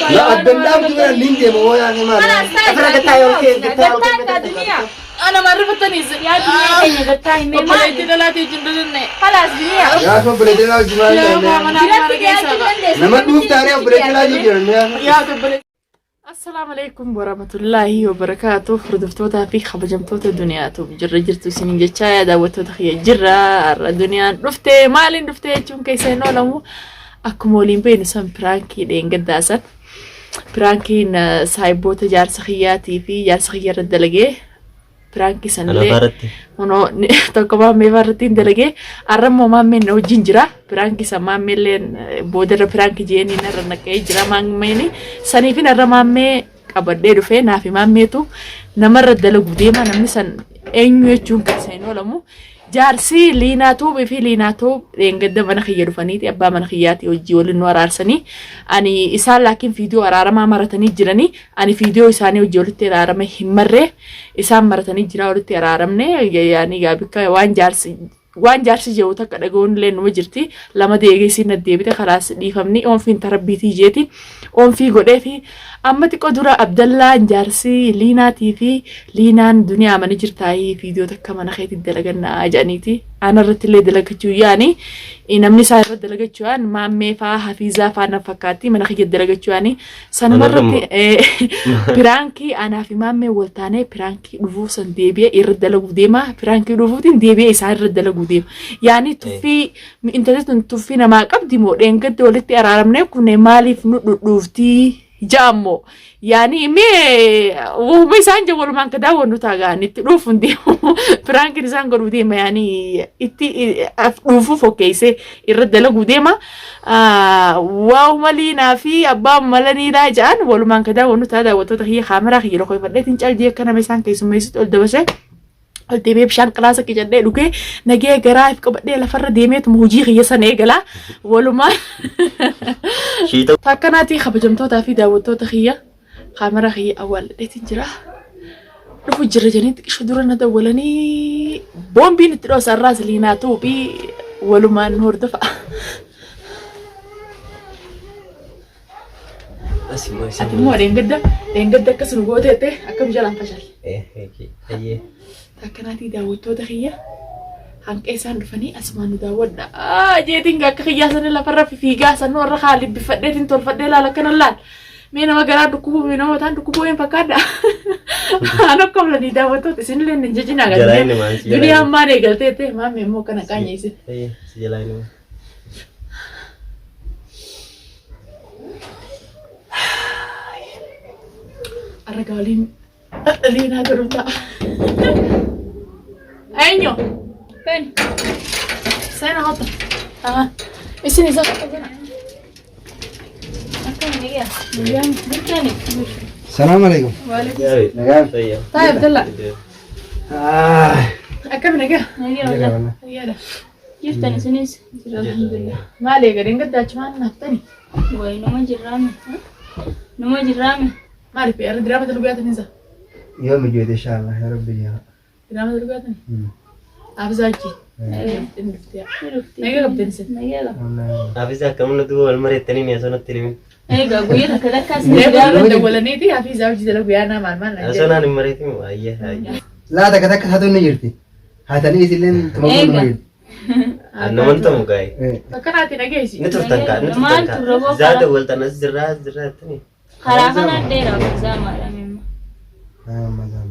لا الدندام كده اللي هو يعني ما أفرق الدنيا أنا ما عرفتني يا دنيا كني قتاي ما بليت لا تيجي ندني خلاص دنيا يا شو بليت لا جمال لما تقوم تعرف بليت لا جيران يا تبليت السلام عليكم ورحمة الله وبركاته ردفتوتا في خبجمتوتا الدنيا جرجرتو سنين جتشايا داوتوتا خيا جرا الدنيا رفتي مالين رفتي چون كيسينو لمو أكمولين بين سن برانكي دين قداسا برانكي سايبوتا جارس خياتي في جارس خيا ردلقي برانكي سنلي ونو توكما ميفارتين دلقي أرمو مامي نو جنجرا برانكي سمامي لين بودر برانكي جيني نرنكي جرا مامي سنيفين أرمامي أبدي رفي نافي مامي تو نمر ردلقو ديما نمنسان أينيو چون كيسينو لمو جارسي ليناتو بفي ليناتو رينجد من خير فنيتي أبا من خياتي وجيول النور أرسني أني إسال لكن فيديو أرارما مرتني جراني أني فيديو إساني وجيول الترارما همرة إسان مرتني جرا والترارمني يعني جابك وان جارسي جوتا كدغون لين وجرتي لما ديغيسي نديبته خلاص ديفمني اون فين تربيتي جيتي اون في غدفي امتي قدره عبد الله جارسي لينا تي لينان دنيا من جرتاي فيديو تكمن خيت دلغنا اجانيتي انا رتلي دلغچو يعني انمني ساير دلغچوان مامي فا حفيظه فانا فكاتي من خيت دلغچواني سنمرتي برانكي انا في مامي ولتاني برانكي دفوسن ديبي يردلغو ديما برانكي دفوتين ديبي ساير دلغو ديم يعني تفي انترنت تفينا ما قبديمو دنگد ولتي ارارمنه كونه ماليف ندوفتي جامو يعني مي وهو سانجا ولمان كدا ونتاغاني تروفون دي فرانك نسان قلو ديما يعني اتي افروفو فوكيسي الردلقو ديما واو مالينا في أبا مالاني راجعان ولمان كدا ونتاغا وتوتخي خامرا خي لخوي فردت انجال دي كنا ميسان كيسو ميسوت الدوشة قلت بيه بشان قلاسة كي جدي لوكي نجي قرايف كبدي لفر ديميت موجي غيسان ايقلا ولما تاكناتي خبجمتوتا في داوتوتا خيا خامرا خي أول ديتين جرا رفو جرجاني شدورنا دولاني بومبي نتروس الراس ليناتو بي ولما نور دفع أتمو رينجدا كسر غوتي أكم جلان فشل أيه تاكناتي داوتوتا خيا هنك إنسان رفني أسمان داود جيتين قاك خياسن لا فرا في غاسن نور خالد بفديتين تول فديلا لكن الله مين ما قرأ دكوبو مين ما تان دكوبو يوم فكادا أنا كم لني داوتو تسين لين نجينا قال دنيا ما نقول تيه ما ميمو كنا كاني سي أيه سجلاين الرجالين لينا قروتا أينو فين سين هاطا اسمي زكا السلام عليكم وعليكم نعم طيب عبد الله أكمل نجا يلا جفتني سنيس الحمد لله ما عليك رين قد أجمعنا نفتني وين نما جرامي ما أعرف يا درامة الوقت نزا يوم جيد إن شاء الله يا رب يا درامة الوقت أفزاجي نجا قبل تنسى حافظة كمان دو المرة تاني يا سنة تاني ايه قوية كذا كاس درامة دولاني دي حفيظة وجد لك بيانا مال سنة المرة تاني أيه لا تكتك هذا نيرتي هذا ليس لين تمام نيرت أنا ما أنت مقاي فكرتي نجيسي نتفتنك زاد ولت أنا زرات تاني خلاصنا ديرا بزاما رامي ما دام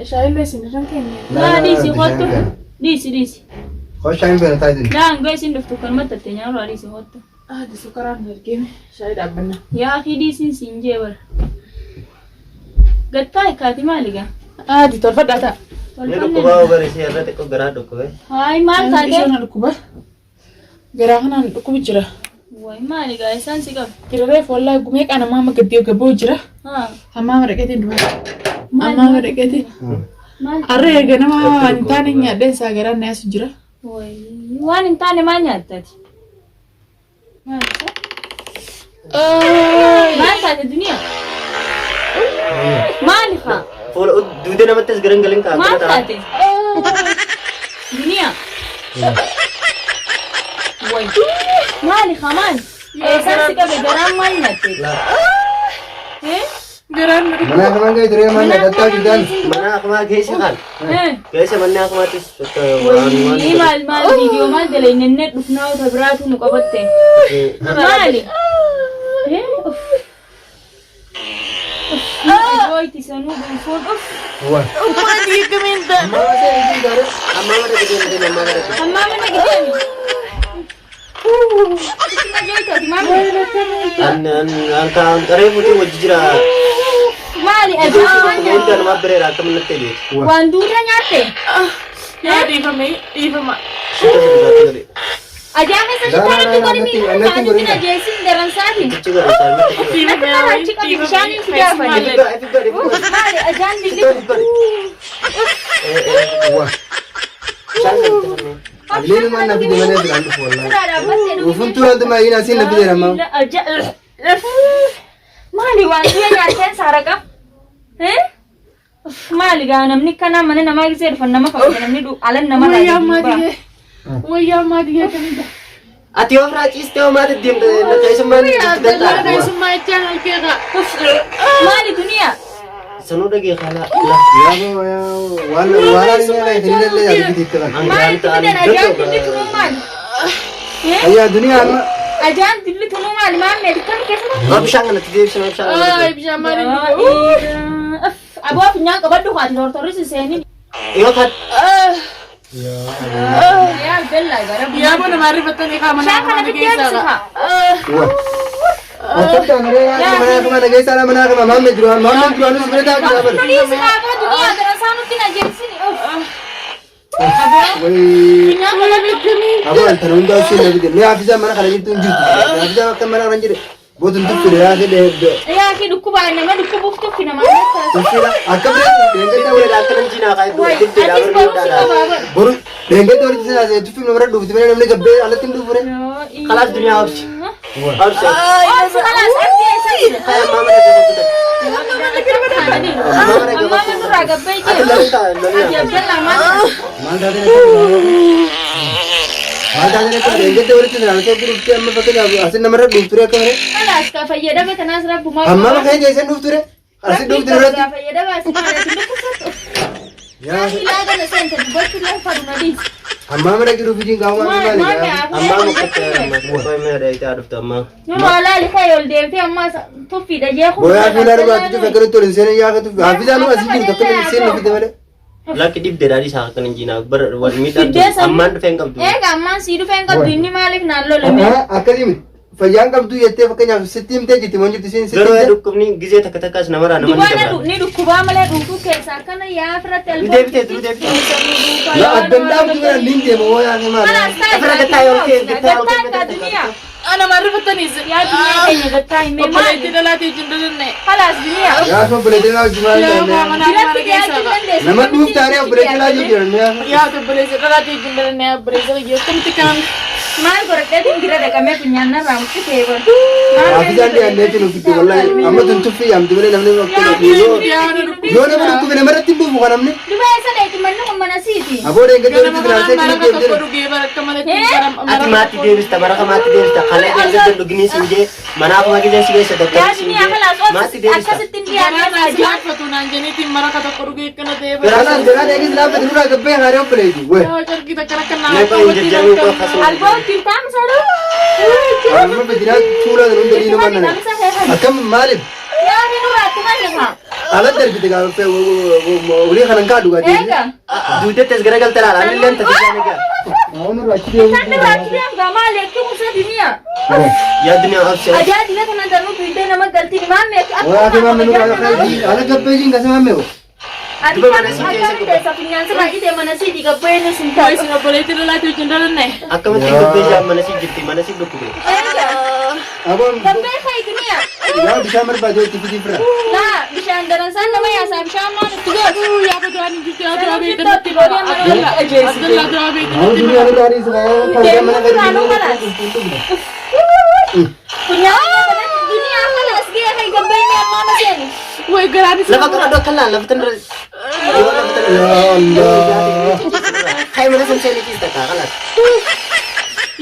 شايل ليس نجم كيني لا ديسي خطو ديسي خوش عين بين تايدين لا نقيس ندفتو كلمة تتنيا ولا ديسي خطو دي سكران هالكيمي شايل أبنا يا أخي ديسي سنجيبر قطاي كاتي مالك دي ترفض أتا نركبه وبريسي هذا تكو جراد ركبه هاي ما تاجي أنا ركوبة جراهنا ركوب جرا واي مالك إنسان سيقف كيرف والله قوميك أنا ماما قديو قبو جرا ماما ركيتين دوا ماما ركيتين أرى جنما إنتاني نيادين ساعران ناس جرا واي وان إنتاني ما نيادتي ما تاجي الدنيا مالك فول دودنا متى سكرين قلنا كذا ما تاجي الدنيا Woi. Mali khaman. Sansi kabe garam mal nyatte. Garan Mana kaman gay tere man datta jidan. Mana aku mah geisi kan? Geisi mana aku mah tis Woi mal video mal dele nenne dufna uta bratu nukabatte. Mali. Woi tisanu bufod. Wah. Umma di keminta. Mama se ini dare. amma mana gede amma mana gede. Amma mana gideni. An kare putih wajira. Mali Itu kan mah berera temen tadi. Wandura nyate. Ya di fama. Aja me sa tare tu kori mi ka na jesin daran sahi. Juga rasanya. Tiva Nakatara chika bishani siya fa. Mali ajan dili. Wah. Aglin man nabi de mane bilan wallahi. Ufun turan de mai nasin nabi de ramam. Mali wanduya nyate saraka. Mali ga namni kana mane nama gisir fan nama fa namni du alan nama la. Waya madiye keminta. Ati orang cis teo mah diam deh, nanti semua Ada semua channel kira. Mali dunia. Sanu lagi kalah. Ya wala ni na hilal le abi dikta. Mali tu dan ajan dili tunuman. Ayya dunia amma. Ajan dili tunuman ma medical kesa. Gak bisa nggak nanti dia bisa nggak bisa. Ay, bisa mari. Abo punya kabadu kan tortoris seni. Iyo kan. Ya bella gara. Ya mana mari betul ni kamu nak mana kisah. Wah. Apa tu angre ya mana kemana guys sana mana ke Muhammad Duran sebenarnya tak ada. Ini sekarang dunia ada sanu tina jensi ni. Woi. Punya mana begini? Abo antarun dah sih nabi de. Ni afisa mana kalau itu tunjuk. Afisa makan mana orang jadi. Buat untuk sudah ada deh. Ya ki dukku ba nama dukku bukti kina mana. Sudah. Akab deh. Kita udah datang Cina kayak itu tidak bermuda. Baru dengar tu orang Cina itu film nomor 2 sebenarnya namanya gabbe alat itu pure. Kalas dunia harus. Harus. Oh, sekarang saya Kayak mama lagi betul. Mama tu raga baik. Ada lagi tak? Dia bella mana. Mana ada ni tu dengar tu orang Cina itu pure kita amma pakai asin nomor 2 pure kan? Alas ka fayyada be tanasra buma. Amma pakai jasa 2 pure. Asin 2 pure. Fayyada ba sinara tindu kusatu. Ya. Ilaga na senta batu la faruna dis. Amma mana kira fijin kawan mana ni? Amma mau kata apa mereka itu ada sama. No wala li khayol de fi amma to fi da je khu. Boya aku nak buat itu fikir tu sini ya tu. Hafiz anu asyik tu tapi sini nabi tu mana? Laki dip dari sah kan Cina berwarna aman fengkam tu. Eh gamman sidu fenka dinni malik nallo le me. Akadim. Fayang kam tu yette fakanya setim te jiti monji tu sini setim. Garo ada hukum ni gize tak katakas nama nama Dibana ni du kuba male du ke sakana ya fra tel. Debite. Ya adenda tu kan linde mo ya ni mana. Apa kata yo kita ka dunia. Ana mari betul ni. Ya dunia kayaknya gatai me Apa mal. itu dah latih jenderal ni. Halas dunia. Ya semua boleh dengar jual Ya ni. mana Bila mana tiga kisah. ajudan deh. Nama tu tadi boleh dengar juga ni. Ya tu boleh dah latih jenderal ni. Boleh dah ya kumtikan. Mal korek din gira da kame punyana ram ke tewa. Hafiz andi ande tu kita wallahi. Amma tu tu fi am tu boleh namni waktu yo. Yo nama tu kena mara timbu bukan namni. Duba esa da itimanu mana siti. Abo dengar tu kita rasa kita Ati mati Davis tak marah mati Davis tak kalau dia jadi begini sini mana aku lagi jadi sih sedap Ya dunia halas mati Davis akas tak. setin dia aja. Karena dengar dia kita dapat dulu agak banyak hari apa lagi. Weh. Mereka yang jadi itu kasih. Albo tintam saru. Amma berjinak cura dan untuk ini mana. Akam malib. Ya ni nu ratu mana ha. Alat dari kita kalau pe uli kanan kadu kan. Ega. Dua tes gara-gara terlalu aneh lihat tadi jangan kan. Mau nu racun dia. Kan ratu yang gamal ek tu musa dunia. Ya dunia harus. Aja dia kan antar nu pindah nama galti ni mam ek. Wah, kita mau menu kalau kayak alat kerja nggak sama meo. Adi kan aja dia sapinya lagi dia mana sih tiga poin sinta. Aku mesti bekerja mana sih jadi mana sih dokumen. Ega. Abang. Gambe kai dunia. Ya bisa merbaju TV pra. Nah, bisa andaran sana mah ya sam syama tu. Mau dunia ni dari sekarang kalau mana kerja. Punya dunia halas dia kai gambe ni mama sen. Lepas tu ada kalah, lepas tu ada. Ya Allah. Kayak mana sih kita kalah.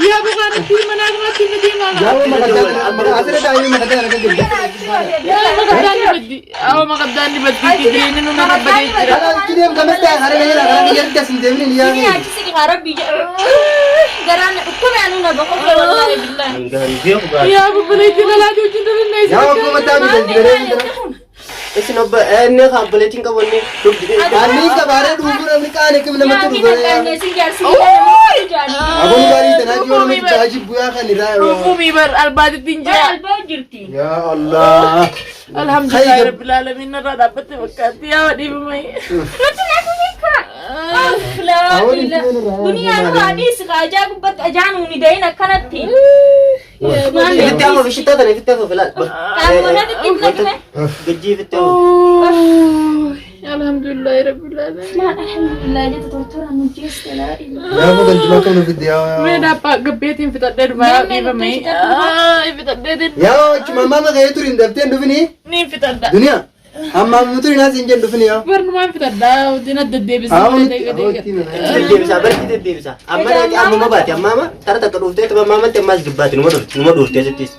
Ya أبو غانم في مناقمة في مدينة يا هو ما قدام أصلا دايما ما قدام أنا كده يا ما قدرني بدي أو ما قدرني بدي تدرين إنه أنا بدي أنا كده يوم كم استاهل أنا يرجع سندمني يا ini aja sih Rabbi garan hukum anu na bako wallahi billah يا أبو بليتي لا توجد الناس يا هو ما تعمل Isi nobba enne khabaletin ka wonne أنا كبارة دوغرا من كأنه كم لما ya تروح ni sih jarsi أبو نباري تناجي ولا من تاجي بويا خنيرا ركوبي بر الباد الدنجا alba jirti يا الله الحمد لله رب العالمين نرى دابت وكاتي يا ودي بمي la dunia nu hadis raja gubat ajan uni daina kanatti fitte amma bishita tane fitte ko filal kamu nanti kita gaji fitte ko الحمد لله رب العالمين alhamdulillah jadi tortura anu jis la يا أبو كنت ما كنا في الدنيا وين أبغى قبيتين في تدير ما بمي في تدير يا cuma mama kayak turin dapet dufini نين في تدير dunia amma muturin nasi injen dufini ya برنامج في تدير ودينا تدير بس Dedde bisa berarti dedde bisa. Amma nanti amma mabati amma ma tara takka dhufte to mama te mas gibbati numa dhufte sittis.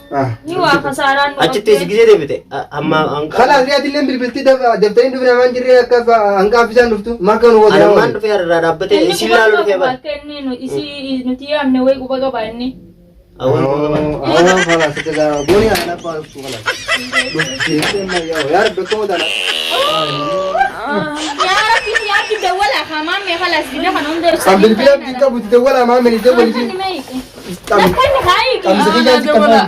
ni wa kasaran Achitti sigije debite amma anka. خلاص رياض اللي بالبلتي دفترين دفنا ما نجري كيف أنك أفيسان دفتو ما كانوا Ana man وضعوا dhufe arra dhabbate isilalu dhufe bar. kenni no isi nuti amne way gubaga banni Awwan أنا خلاص كذا بوني أنا بعرف خلاص بس ما يا رب بكون ده ya rabbi ya rabbi dawala khamam me khalas gida kanon der قبل الفيلم دي كابو تدور ما من يدور دي kan khai كم سكينة كمان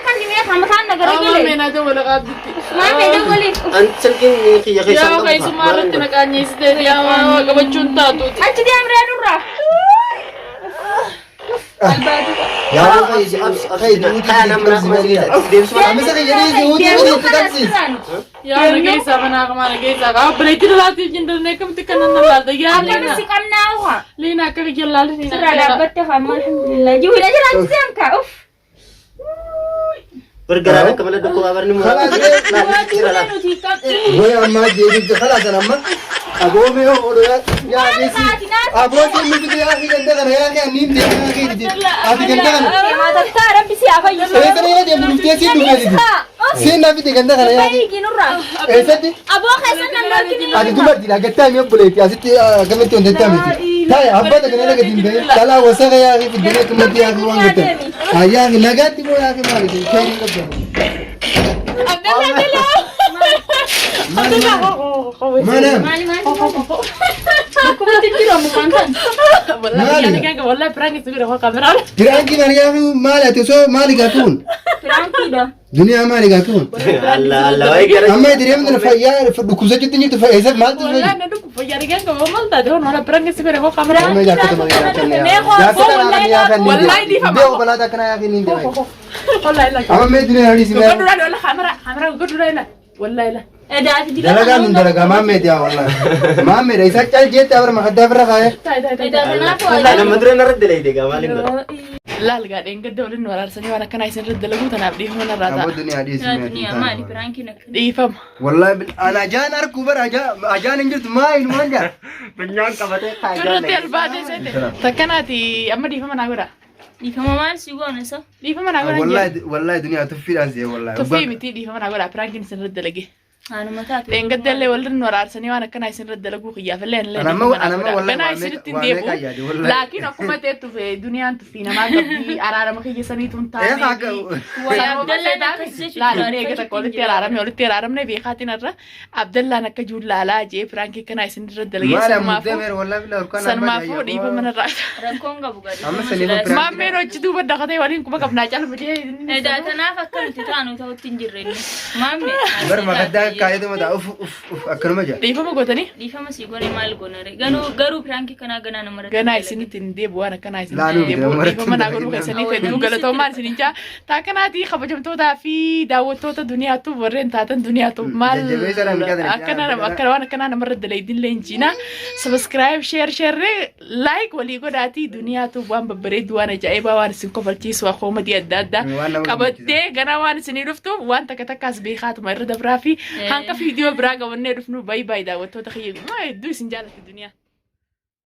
kan ni me kham khan nagar أما gele من هذا ولا قابلتي ma me dawali an salkin khiya يا khisan. أخي سمارة تنكاني استدي يا ما قبضون تاتو anti di amre durra يا أخي خير Ana mana masih dem semua. أنا سكين يعني هو تبغى تكسر يا أنا جيسا بنا كمان جيسا قابلتي لا تيجي نكمل تكنا نلا يا apa لينا sih kamna wa لينا كذي يلا لينا sira dapat kham alhamdulillah juhil aja langsung ka uff Bergerak kemana dulu kabar ni mau. خلاص هو يا أما جيبي خلاص أنا أما أبو ميو أولو يا جيسي أبو تيمي بدي يا أخي كندا كنا يا أخي نيم دي يا أخي دي أخي كندا كنا ma tatta rabbi si apa yi إيه كنا يا جيم نفتي سين دوما دي سين نبي دي كندا كنا يا أخي ki nurra إيه سدي abo khasan nan kini أدي دوما دي لا كتا ميو بوليتي أسيتي كم تيون دتا ميتي تاي أبا تكنا لا كدين بي تلا وسا يا أخي في الدنيا كم تي يا أخي وان كتا يا أخي نجاتي بو يا أخي مالك كيف كبر ما نام mali mali aku mati kira mu kantan والله يعني كان والله برانك تقول هو كاميرا تراكي من يا أخي مالك تسوى مالك أكون tranquilo دنيا مالك أكون Allah Allah baik kan. أما يدري من الفيار فدكوزة جتني تفايز ما والله تفايز انا دوك فياري كان كمان مالتا دون ولا برانك تقول هو كاميرا أما يا كتب يا كنا يا كتب يا كنا والله دي فما بيو بلا تكنا يا أخي نيندي والله لا أما ما يدري هذه قدر سمع ولا كاميرا قدر لا والله لا ada di دلقا من دلقا ما ميت يا والله ما ميت إذا كان جيت أبر ما خدها برا تاي تاي تاي ada kenapa Ana madre narad delay dega malin bar. لا لا قاعدين قدولن ولا رسني وانا كان عايزين رد لقوت انا بدي هنا أبو الرادة الدنيا هذه dunia سمع mali tranquilo يفهم والله أنا جان أركوبر أجان إنجلت ما إنوانجا Penyan kabate قدرت البعد زين تكناتي اما دي فهم انا اقول di kama mal si gona so دي فهم انا اقول والله دنيا تفيد أنزي والله تفهمي تي دي فهم انا اقول برانكين سنرد لقي anu mata لين قد اللي ولدن ورا رسني وانا كان عايزين رد لقو خيا فلين أنا ما والله انا عايزين وامك تنديبو أيادي والله لكن اكو تيتو في دنيا انت فينا ما قبي ارارا ما خيي سنيتون إيه تاني حاجة لا لا نيجي تقول تيرارا مي ولد تيرارا من بيخاتين الرا عبد الله نك جول لا جي فرانكي كان عايزين رد لقي ما لا سن ما مدمر والله بلا أركان سن ما فو دي فهم انا rankonga bugadi أما سليم ما ميرو جدو بدا خدي ولين كما قبنا جال مجي ada tanah kan kita anu tahu tinjirren mami بر ما خدها كايد ما دا أوف أوف أكل ما جا دي فهم قوتني di fama si gona mal gona re garu pranki kana gana na mara gana isin tindebo ana kana isin لا نو tindebo مرة di fama na guru kasani fedu galato man sininja ta kana ti khabajam to da fi dawoto ta duniya to warren ta tan duniya to mal akana wana kana na marad leydin lenjina subscribe share like wali godati duniya to wan babare duwana jaiba wan sin ko falti so ko madi adda kabate gana wan sin ruftu wan takatakas bi khat marad brafi hanka video braga wanne rufnu bye bye dawoto ta khiy ma du sinjala fi duniya